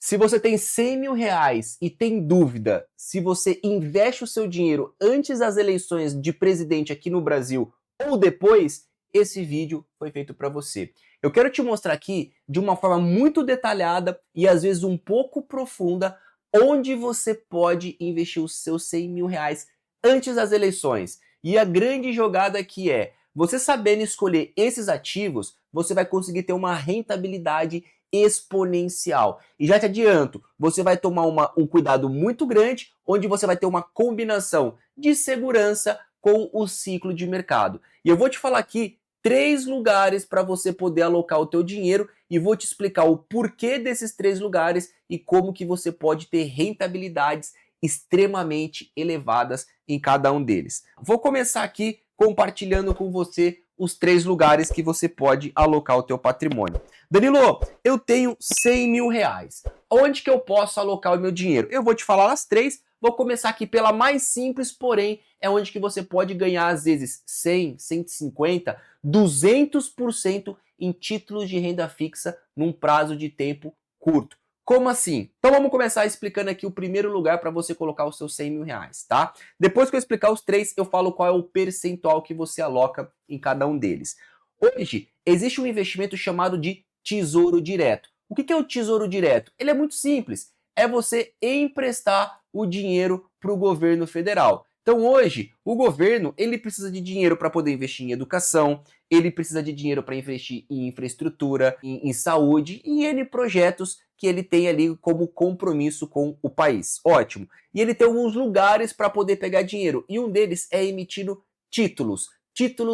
Se você tem 100 mil reais e tem dúvida se você investe o seu dinheiro antes das eleições de presidente aqui no Brasil ou depois, esse vídeo foi feito para você. Eu quero te mostrar aqui de uma forma muito detalhada e às vezes um pouco profunda onde você pode investir os seus 100 mil reais antes das eleições. E a grande jogada aqui é, você sabendo escolher esses ativos, você vai conseguir ter uma rentabilidade exponencial. E já te adianto, você vai tomar um cuidado muito grande, onde você vai ter uma combinação de segurança com o ciclo de mercado. E eu vou te falar aqui 3 lugares para você poder alocar o teu dinheiro e vou te explicar o porquê desses 3 lugares e como que você pode ter rentabilidades extremamente elevadas em cada um deles. Vou começar aqui compartilhando com você os 3 lugares que você pode alocar o teu patrimônio. Danilo, eu tenho 100 mil reais. Onde que eu posso alocar o meu dinheiro? Eu vou te falar as 3. Vou começar aqui pela mais simples, porém, é onde que você pode ganhar às vezes 100, 150, 200% em títulos de renda fixa num prazo de tempo curto. Como assim? Então vamos começar explicando aqui o primeiro lugar para você colocar os seus 100 mil reais, tá? Depois que eu explicar os 3, eu falo qual é o percentual que você aloca em cada um deles. Hoje, existe um investimento chamado de Tesouro Direto. O que é o Tesouro Direto? Ele é muito simples, é você emprestar o dinheiro para o governo federal. Então hoje, o governo ele precisa de dinheiro para poder investir em educação, ele precisa de dinheiro para investir em infraestrutura, em saúde e N projetos que ele tem ali como compromisso com o país. Ótimo. E ele tem alguns lugares para poder pegar dinheiro e um deles é emitindo títulos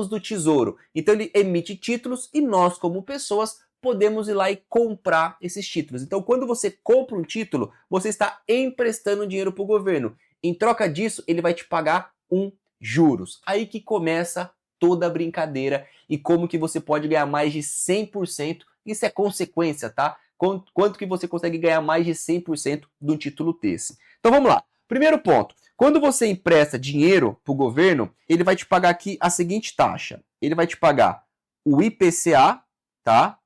do Tesouro. Então ele emite títulos e nós, como pessoas, podemos ir lá e comprar esses títulos. Então quando você compra um título, você está emprestando dinheiro para o governo. Em troca disso, ele vai te pagar juros. Aí que começa toda a brincadeira e como que você pode ganhar mais de 100%. Isso é consequência, tá? Quanto que você consegue ganhar mais de 100% de um título desse. Então vamos lá. Primeiro ponto. Quando você empresta dinheiro para o governo, ele vai te pagar aqui a seguinte taxa. Ele vai te pagar o IPCA, tá?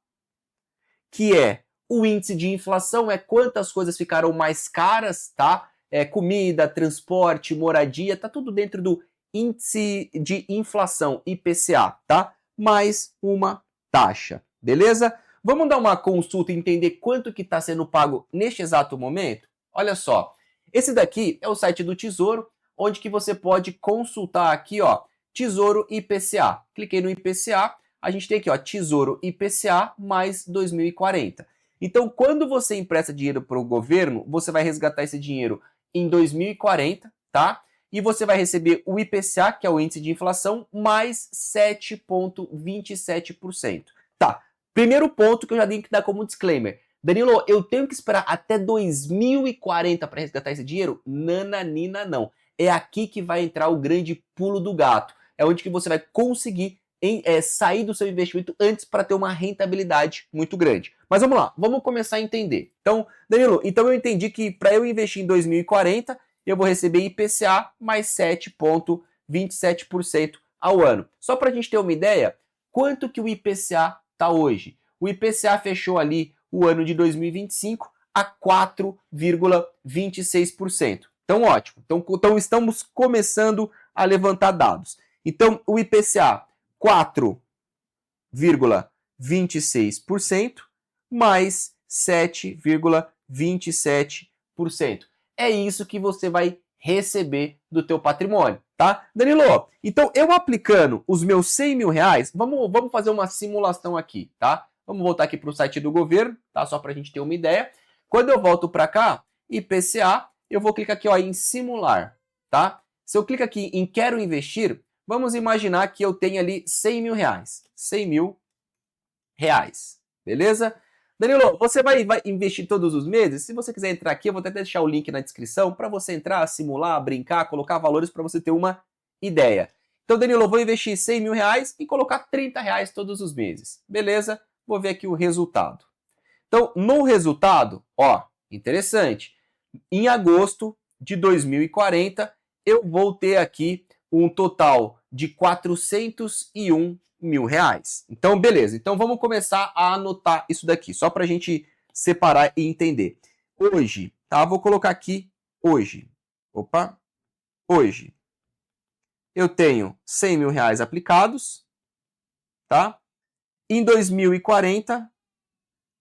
Que é o índice de inflação, é quantas coisas ficaram mais caras, tá? Comida, transporte, moradia, tá tudo dentro do índice de inflação, IPCA, tá? Mais uma taxa, beleza? Vamos dar uma consulta e entender quanto que está sendo pago neste exato momento? Olha só, esse daqui é o site do Tesouro, onde que você pode consultar aqui, ó, Tesouro IPCA. Cliquei no IPCA, a gente tem aqui, ó, Tesouro IPCA mais 2040. Então, quando você empresta dinheiro para o governo, você vai resgatar esse dinheiro em 2040, tá? E você vai receber o IPCA, que é o índice de inflação, mais 7,27%. Tá, primeiro ponto que eu já tenho que dar como disclaimer. Danilo, eu tenho que esperar até 2040 para resgatar esse dinheiro? Nananina não. É aqui que vai entrar o grande pulo do gato. É onde que você vai conseguir sair do seu investimento antes para ter uma rentabilidade muito grande. Mas vamos lá, vamos começar a entender. Então, Danilo, então eu entendi que para eu investir em 2040, eu vou receber IPCA mais 7,27% ao ano. Só para a gente ter uma ideia, quanto que o IPCA está hoje? O IPCA fechou ali o ano de 2025 a 4,26%. Então, ótimo. Então estamos começando a levantar dados. Então, o IPCA 4,26% mais 7,27%. É isso que você vai receber do teu patrimônio, tá? Danilo, então eu aplicando os meus 100 mil reais, vamos fazer uma simulação aqui, tá? Vamos voltar aqui para o site do governo, tá? Só para a gente ter uma ideia. Quando eu volto para cá, IPCA, eu vou clicar aqui ó, em simular, tá? Se eu clico aqui em quero investir, vamos imaginar que eu tenho ali 100 mil reais. 100 mil reais, beleza? Danilo, você vai investir todos os meses? Se você quiser entrar aqui, eu vou até deixar o link na descrição para você entrar, simular, brincar, colocar valores para você ter uma ideia. Então, Danilo, eu vou investir 100 mil reais e colocar 30 reais todos os meses. Beleza? Vou ver aqui o resultado. Então, no resultado, ó, interessante. Em agosto de 2040, eu vou ter aqui um total de 401 mil reais. Então, beleza. Então, vamos começar a anotar isso daqui, só para a gente separar e entender. hoje, tá? Vou colocar aqui hoje. Opa, hoje. Eu tenho 100 mil reais aplicados, tá? Em 2040,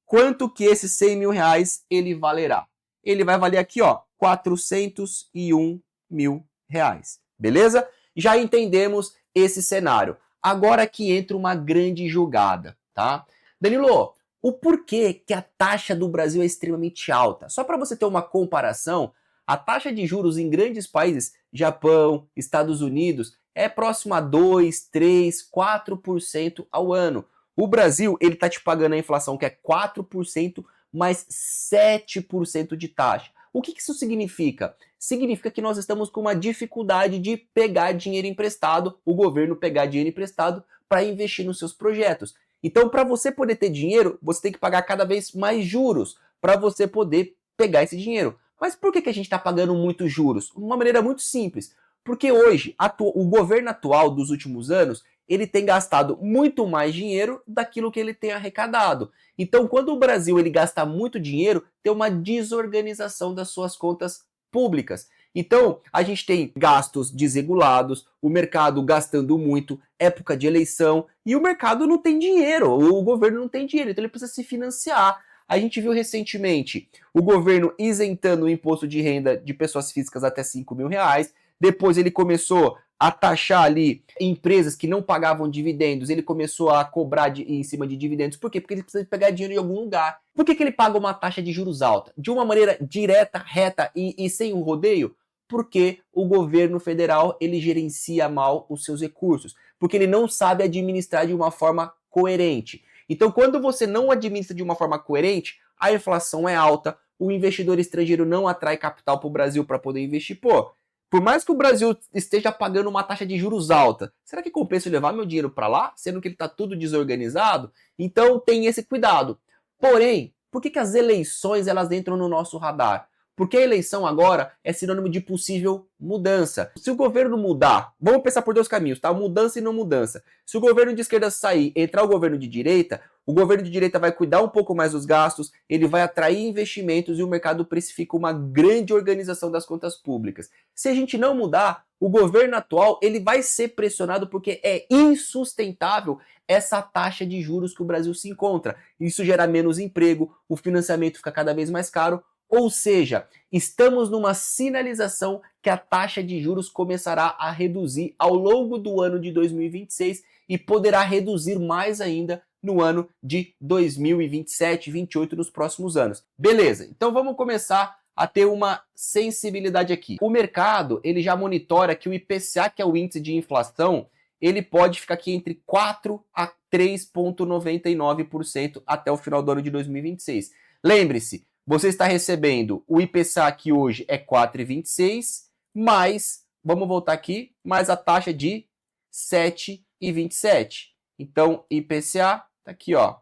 quanto que esses 100 mil reais ele valerá? Ele vai valer aqui, ó, 401 mil reais, beleza? Já entendemos esse cenário. Agora que entra uma grande jogada, tá? Danilo, o porquê que a taxa do Brasil é extremamente alta? Só para você ter uma comparação, a taxa de juros em grandes países, Japão, Estados Unidos, é próxima a 2, 3, 4% ao ano. O Brasil, ele está te pagando a inflação que é 4% mais 7% de taxa. O que isso significa? Significa que nós estamos com uma dificuldade de pegar dinheiro emprestado, o governo pegar dinheiro emprestado para investir nos seus projetos. Então, para você poder ter dinheiro, você tem que pagar cada vez mais juros para você poder pegar esse dinheiro. Mas por que a gente está pagando muitos juros? Uma maneira muito simples. Porque hoje, o governo atual dos últimos anos, ele tem gastado muito mais dinheiro daquilo que ele tem arrecadado. Então, quando o Brasil ele gasta muito dinheiro, tem uma desorganização das suas contas públicas. Então, a gente tem gastos desregulados, o mercado gastando muito, época de eleição, e o mercado não tem dinheiro, o governo não tem dinheiro, então ele precisa se financiar. A gente viu recentemente o governo isentando o imposto de renda de pessoas físicas até 5 mil reais, depois ele começou a taxar ali empresas que não pagavam dividendos, ele começou a cobrar em cima de dividendos. Por quê? Porque ele precisa pegar dinheiro em algum lugar. Por que ele paga uma taxa de juros alta? De uma maneira direta, reta e sem um rodeio? Porque o governo federal ele gerencia mal os seus recursos, porque ele não sabe administrar de uma forma coerente. Então, quando você não administra de uma forma coerente, a inflação é alta, o investidor estrangeiro não atrai capital para o Brasil para poder investir. Pô, por mais que o Brasil esteja pagando uma taxa de juros alta, será que compensa eu levar meu dinheiro para lá, sendo que ele está tudo desorganizado? Então tem esse cuidado. Porém, por que as eleições elas entram no nosso radar? Porque a eleição agora é sinônimo de possível mudança. Se o governo mudar, vamos pensar por dois caminhos, tá? Mudança e não mudança. Se o governo de esquerda sair, entrar o governo de direita, o governo de direita vai cuidar um pouco mais dos gastos, ele vai atrair investimentos e o mercado precifica uma grande organização das contas públicas. Se a gente não mudar, o governo atual ele vai ser pressionado porque é insustentável essa taxa de juros que o Brasil se encontra. Isso gera menos emprego, o financiamento fica cada vez mais caro. Ou seja, estamos numa sinalização que a taxa de juros começará a reduzir ao longo do ano de 2026 e poderá reduzir mais ainda no ano de 2027, 2028 nos próximos anos. Beleza, então vamos começar a ter uma sensibilidade aqui. O mercado ele já monitora que o IPCA, que é o índice de inflação, ele pode ficar aqui entre 4 a 3,99% até o final do ano de 2026. Lembre-se, você está recebendo o IPCA que hoje é 4,26, mais, vamos voltar aqui, mais a taxa de 7,27. Então, IPCA, tá aqui, ó,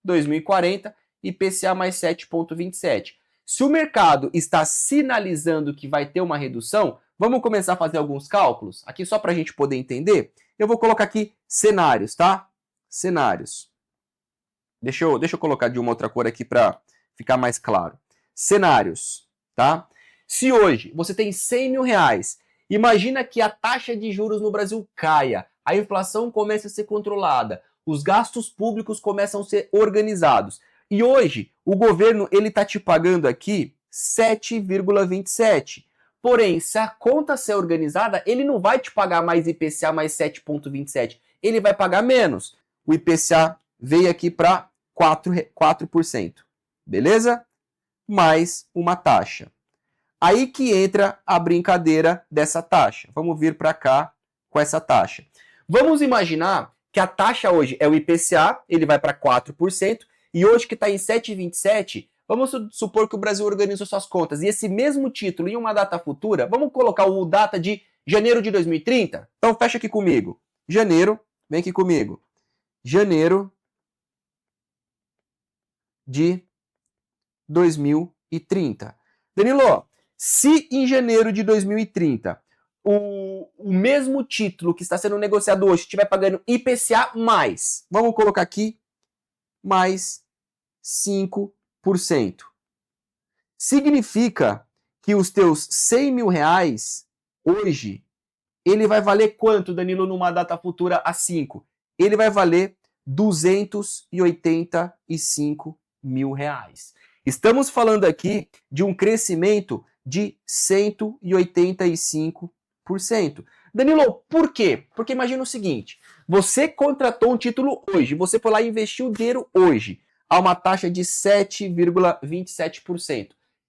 2040, IPCA mais 7,27. Se o mercado está sinalizando que vai ter uma redução, vamos começar a fazer alguns cálculos? Aqui só para a gente poder entender, eu vou colocar aqui cenários, tá? Cenários. Deixa eu colocar de uma outra cor aqui para ficar mais claro. Cenários, tá? Se hoje você tem 100 mil reais, imagina que a taxa de juros no Brasil caia, a inflação começa a ser controlada, os gastos públicos começam a ser organizados. E hoje o governo ele está te pagando aqui 7,27. Porém, se a conta ser organizada, ele não vai te pagar mais IPCA mais 7,27. Ele vai pagar menos. O IPCA veio aqui para 4%. Beleza? Mais uma taxa. Aí que entra a brincadeira dessa taxa. Vamos vir para cá com essa taxa. Vamos imaginar que a taxa hoje é o IPCA, ele vai para 4%, e hoje que está em 7,27, vamos supor que o Brasil organizou suas contas, e esse mesmo título em uma data futura, vamos colocar o data de janeiro de 2030? Então fecha aqui comigo. Janeiro, vem aqui comigo. Janeiro de 2030. Danilo, se em janeiro de 2030 o mesmo título que está sendo negociado hoje estiver pagando IPCA mais, vamos colocar aqui, mais 5%. Significa que os teus 100 mil reais, hoje, ele vai valer quanto, Danilo, numa data futura a 5? Ele vai valer 285 mil reais. Estamos falando aqui de um crescimento de 185%. Danilo, por quê? Porque imagina o seguinte, você contratou um título hoje, você foi lá e investiu o dinheiro hoje, a uma taxa de 7,27%.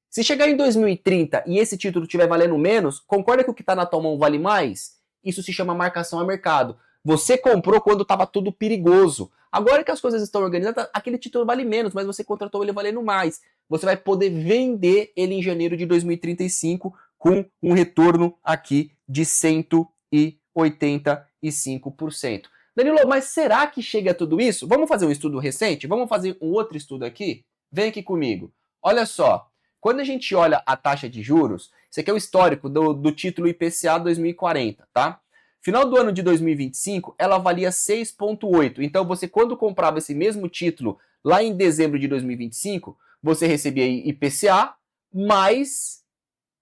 Se chegar em 2030 e esse título estiver valendo menos, concorda que o que está na tua mão vale mais? Isso se chama marcação a mercado. Você comprou quando estava tudo perigoso. Agora que as coisas estão organizadas, aquele título vale menos, mas você contratou ele valendo mais. Você vai poder vender ele em janeiro de 2035 com um retorno aqui de 185%. Danilo, mas será que chega a tudo isso? Vamos fazer um estudo recente? Vamos fazer um outro estudo aqui? Vem aqui comigo. Olha só. Quando a gente olha a taxa de juros, esse aqui é o histórico do título IPCA 2040, tá? Final do ano de 2025, ela valia 6,8. Então, você quando comprava esse mesmo título lá em dezembro de 2025, você recebia IPCA mais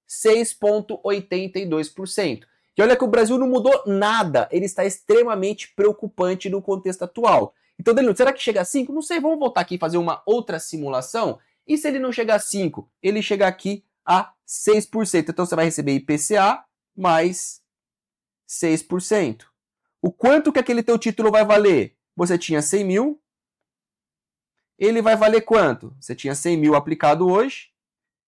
6,82%. E olha que o Brasil não mudou nada, ele está extremamente preocupante no contexto atual. Então, Danilo, será que chega a 5? Não sei, vamos voltar aqui e fazer uma outra simulação? E se ele não chegar a 5, ele chega aqui a 6%. Então você vai receber IPCA mais 6%. O quanto que aquele teu título vai valer? Você tinha 100 mil. Ele vai valer quanto? Você tinha 100 mil aplicado hoje.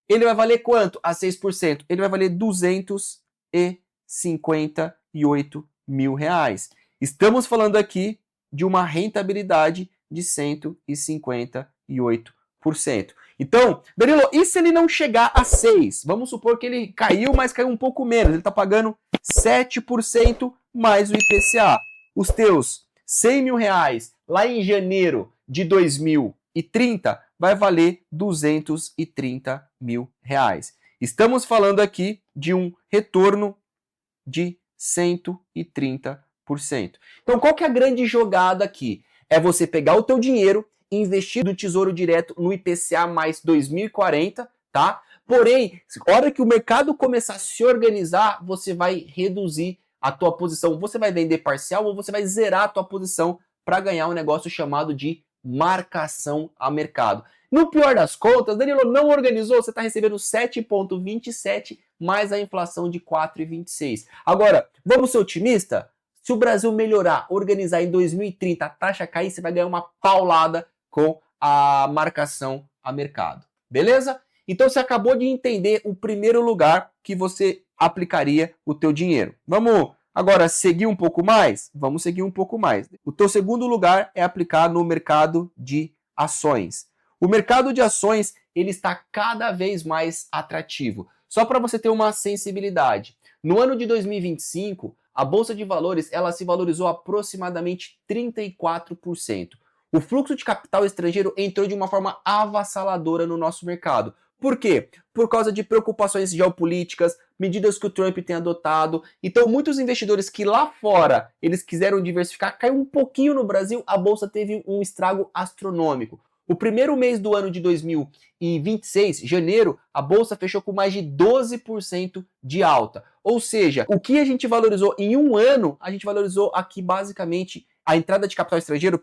Ele vai valer quanto a 6%? Ele vai valer 258 mil reais. Estamos falando aqui de uma rentabilidade de 158%. Então, Danilo, e se ele não chegar a 6? Vamos supor que ele caiu, mas caiu um pouco menos. Ele está pagando 7% mais o IPCA. Os teus 100 mil reais lá em janeiro de 2030 vai valer 230 mil reais. Estamos falando aqui de um retorno de 130%. Então, qual que é a grande jogada aqui? É você pegar o teu dinheiro, investir no Tesouro Direto no IPCA mais 2040, tá? Porém, na hora que o mercado começar a se organizar, você vai reduzir a tua posição. Você vai vender parcial ou você vai zerar a tua posição para ganhar um negócio chamado de marcação a mercado. No pior das contas, Danilo não organizou, você está recebendo 7,27 mais a inflação de 4,26. Agora, vamos ser otimista? Se o Brasil melhorar, organizar em 2030, a taxa cair, você vai ganhar uma paulada com a marcação a mercado. Beleza? Então você acabou de entender o primeiro lugar que você aplicaria o teu dinheiro. Vamos agora seguir um pouco mais? Vamos seguir um pouco mais. O teu segundo lugar é aplicar no mercado de ações. O mercado de ações, ele está cada vez mais atrativo. Só para você ter uma sensibilidade. No ano de 2025, a Bolsa de Valores ela se valorizou aproximadamente 34%. O fluxo de capital estrangeiro entrou de uma forma avassaladora no nosso mercado. Por quê? Por causa de preocupações geopolíticas, medidas que o Trump tem adotado. Então, muitos investidores que lá fora eles quiseram diversificar, caiu um pouquinho no Brasil, a Bolsa teve um estrago astronômico. O primeiro mês do ano de 2026, janeiro, a Bolsa fechou com mais de 12% de alta. Ou seja, o que a gente valorizou em um ano, a gente valorizou aqui basicamente a entrada de capital estrangeiro,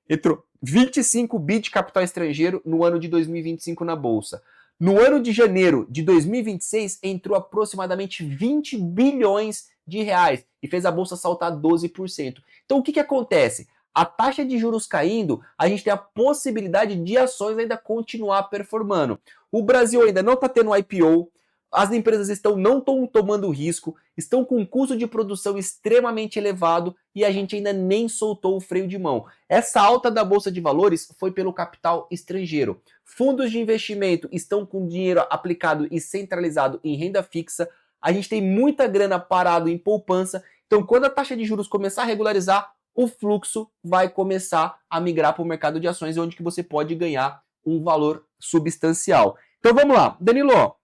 entrou 25 bi de capital estrangeiro no ano de 2025 na Bolsa. No ano de janeiro de 2026, entrou aproximadamente 20 bilhões de reais e fez a Bolsa saltar 12%. Então, o que acontece? A taxa de juros caindo, a gente tem a possibilidade de ações ainda continuar performando. O Brasil ainda não está tendo IPO, as empresas não estão tomando risco, estão com um custo de produção extremamente elevado e a gente ainda nem soltou o freio de mão. Essa alta da Bolsa de Valores foi pelo capital estrangeiro. Fundos de investimento estão com dinheiro aplicado e centralizado em renda fixa. A gente tem muita grana parado em poupança. Então, quando a taxa de juros começar a regularizar, o fluxo vai começar a migrar para o mercado de ações, onde que você pode ganhar um valor substancial. Então, vamos lá. Danilo,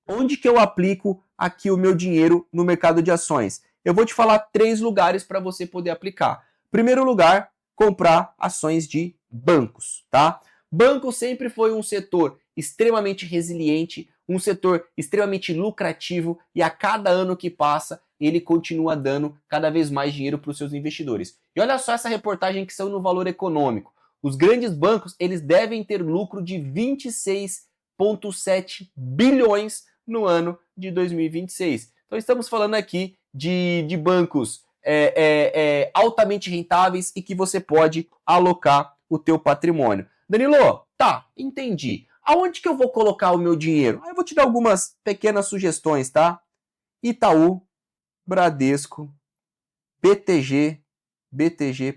onde que eu aplico aqui o meu dinheiro no mercado de ações? Eu vou te falar 3 lugares para você poder aplicar. Primeiro lugar, comprar ações de bancos, tá? Banco sempre foi um setor extremamente resiliente, um setor extremamente lucrativo e a cada ano que passa ele continua dando cada vez mais dinheiro para os seus investidores. E olha só essa reportagem que saiu no Valor Econômico. Os grandes bancos eles devem ter lucro de 26,7 bilhões no ano de 2026. Então estamos falando aqui de bancos altamente rentáveis e que você pode alocar o teu patrimônio. Danilo, tá, entendi. Aonde que eu vou colocar o meu dinheiro? Eu vou te dar algumas pequenas sugestões, tá? Itaú, Bradesco, BTG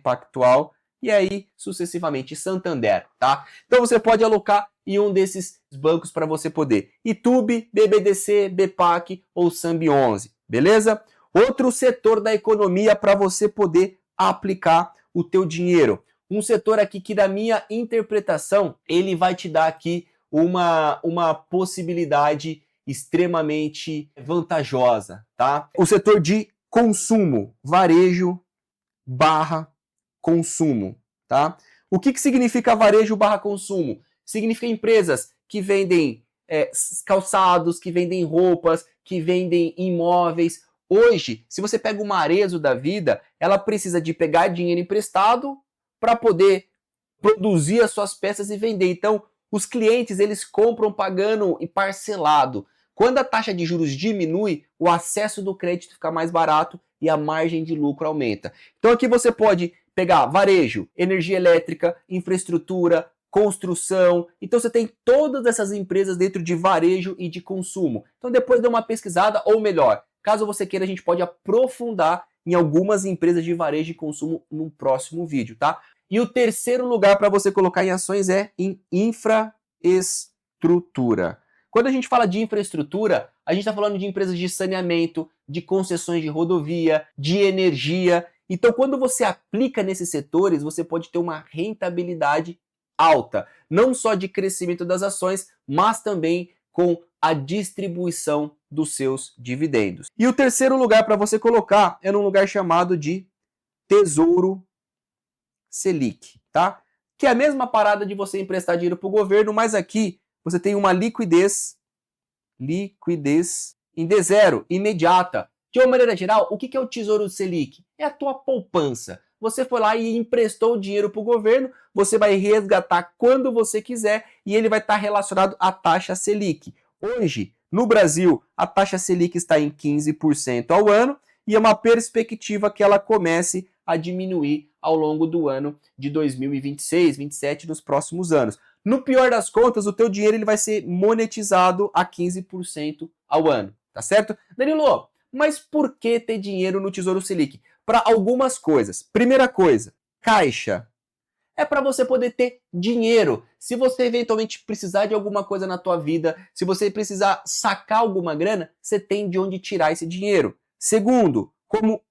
Pactual e aí sucessivamente Santander, tá? Então você pode alocar em um desses bancos para você poder Itube, BBDC, BPAC ou Sambi11, beleza? Outro setor da economia para você poder aplicar o teu dinheiro. Um setor aqui que, da minha interpretação, ele vai te dar aqui uma possibilidade extremamente vantajosa, tá? O setor de consumo, varejo barra consumo, tá? O que significa varejo barra consumo? Significa empresas que vendem calçados, que vendem roupas, que vendem imóveis. Hoje, se você pega uma Arezzo da vida, ela precisa de pegar dinheiro emprestado para poder produzir as suas peças e vender. Então, os clientes eles compram pagando e parcelado. Quando a taxa de juros diminui, o acesso do crédito fica mais barato e a margem de lucro aumenta. Então aqui você pode pegar varejo, energia elétrica, infraestrutura, construção. Então você tem todas essas empresas dentro de varejo e de consumo. Então depois dê uma pesquisada, ou melhor, caso você queira, a gente pode aprofundar em algumas empresas de varejo e consumo no próximo vídeo, tá? E o terceiro lugar para você colocar em ações é em infraestrutura. Quando a gente fala de infraestrutura, a gente está falando de empresas de saneamento, de concessões de rodovia, de energia. Então, quando você aplica nesses setores, você pode ter uma rentabilidade alta, não só de crescimento das ações, mas também com a distribuição dos seus dividendos. E o terceiro lugar para você colocar é num lugar chamado de Tesouro Selic, tá? Que é a mesma parada de você emprestar dinheiro para o governo, mas aqui você tem uma liquidez em D0, imediata. De uma maneira geral, o que é o Tesouro Selic? É a tua poupança. Você foi lá e emprestou o dinheiro para o governo, você vai resgatar quando você quiser e ele vai estar relacionado à taxa Selic. Hoje, no Brasil, a taxa Selic está em 15% ao ano e é uma perspectiva que ela comece a diminuir ao longo do ano de 2026, 2027, nos próximos anos. No pior das contas, o teu dinheiro ele vai ser monetizado a 15% ao ano, tá certo? Danilo, mas por que ter dinheiro no Tesouro Selic? Para algumas coisas. Primeira coisa, caixa. É para você poder ter dinheiro. Se você eventualmente precisar de alguma coisa na tua vida, se você precisar sacar alguma grana, você tem de onde tirar esse dinheiro. Segundo, como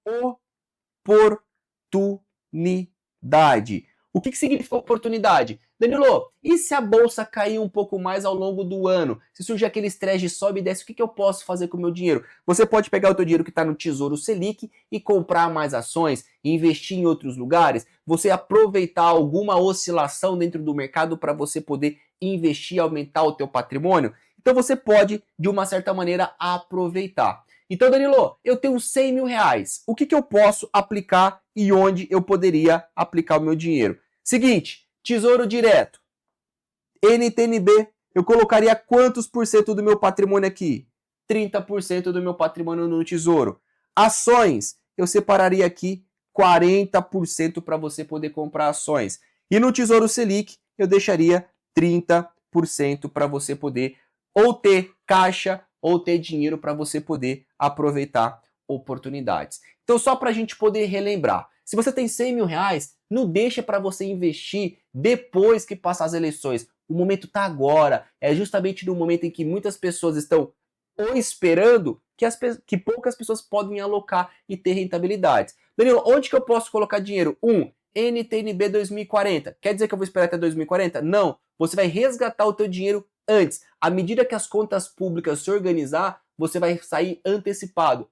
oportunidade. O que significa oportunidade? Danilo, e se a bolsa cair um pouco mais ao longo do ano? Se surgir aquele estresse de sobe e desce, o que eu posso fazer com o meu dinheiro? Você pode pegar o teu dinheiro que está no Tesouro Selic e comprar mais ações, investir em outros lugares, você aproveitar alguma oscilação dentro do mercado para você poder investir e aumentar o teu patrimônio. Então você pode, de uma certa maneira, aproveitar. Então, Danilo, eu tenho 100 mil reais. O que eu posso aplicar e onde eu poderia aplicar o meu dinheiro? Seguinte, Tesouro Direto, NTNB, eu colocaria quantos por cento do meu patrimônio aqui? 30% do meu patrimônio no Tesouro. Ações, eu separaria aqui 40% para você poder comprar ações. E no Tesouro Selic, eu deixaria 30% para você poder ou ter caixa ou ter dinheiro para você poder aproveitar oportunidades. Então, só para a gente poder relembrar, se você tem 100 mil reais, não deixa para você investir depois que passar as eleições. O momento está agora. É justamente no momento em que muitas pessoas estão ou esperando que poucas pessoas podem alocar e ter rentabilidades. Danilo, onde que eu posso colocar dinheiro? NTNB 2040. Quer dizer que eu vou esperar até 2040? Não. Você vai resgatar o teu dinheiro antes. À medida que as contas públicas se organizar, você vai sair antecipado.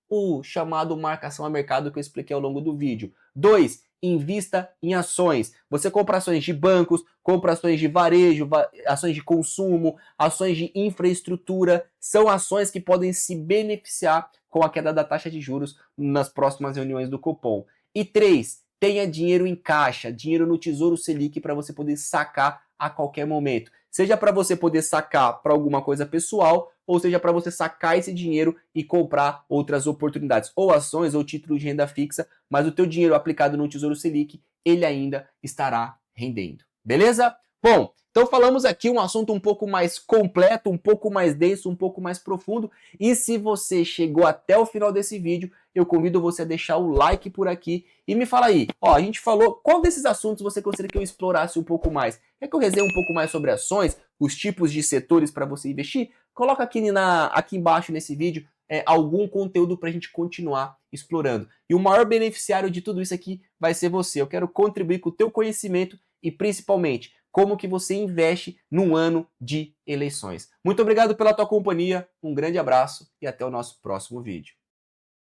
O chamado marcação a mercado que eu expliquei ao longo do vídeo. 2. invista em ações. Você compra ações de bancos, compra ações de varejo, ações de consumo, ações de infraestrutura, são ações que podem se beneficiar com a queda da taxa de juros nas próximas reuniões do Copom. E 3, tenha dinheiro em caixa, dinheiro no Tesouro Selic para você poder sacar a qualquer momento. Seja para você poder sacar para alguma coisa pessoal, ou seja para você sacar esse dinheiro e comprar outras oportunidades, ou ações ou títulos de renda fixa, mas o teu dinheiro aplicado no Tesouro Selic, ele ainda estará rendendo. Beleza? Bom, então falamos aqui um assunto um pouco mais completo, um pouco mais denso, um pouco mais profundo, e se você chegou até o final desse vídeo, eu convido você a deixar o like por aqui e me fala aí, ó, a gente falou, qual desses assuntos você gostaria que eu explorasse um pouco mais? Quer que eu resenhe um pouco mais sobre ações, os tipos de setores para você investir? Coloca aqui embaixo nesse vídeo algum conteúdo para a gente continuar explorando. E o maior beneficiário de tudo isso aqui vai ser você. Eu quero contribuir com o teu conhecimento e principalmente como que você investe num ano de eleições. Muito obrigado pela tua companhia, um grande abraço e até o nosso próximo vídeo.